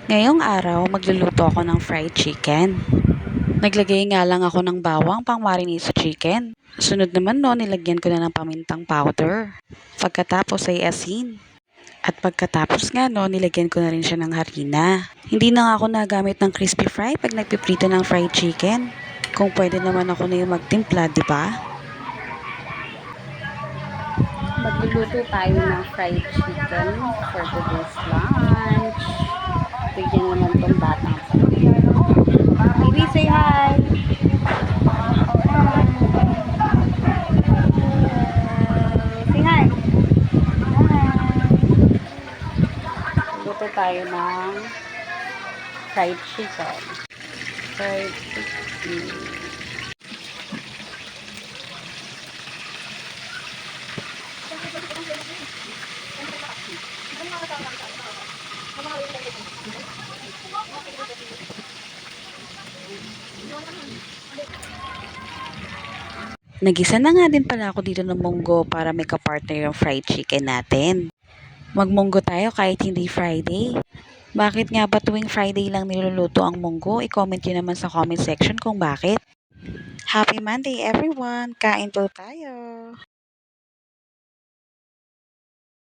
Ngayong araw, magluluto ako ng fried chicken. Naglagay nga lang ako ng bawang pang marinate sa chicken. Sunod naman no, nilagyan ko na ng pamintang powder. Pagkatapos ay asin. At pagkatapos nga no, nilagyan ko na rin siya ng harina. Hindi na nga ako nagamit ng crispy fry pag nagpiprito ng fried chicken. Kung pwede naman ako na yung magtimpla, di ba? Magluluto tayo ng fried chicken for today's lunch. Bigyan naman tong batang to. Baby, say hi! Say hi! Luto tayo ng fried chicken. Fried chicken. Nagisa na nga din pala ako dito ng munggo para may kapartner yung fried chicken natin. Magmunggo tayo kahit hindi Friday. Bakit nga ba tuwing Friday lang niluluto ang munggo? I-comment nyo naman sa comment section kung bakit. Happy Monday everyone! Kain po tayo!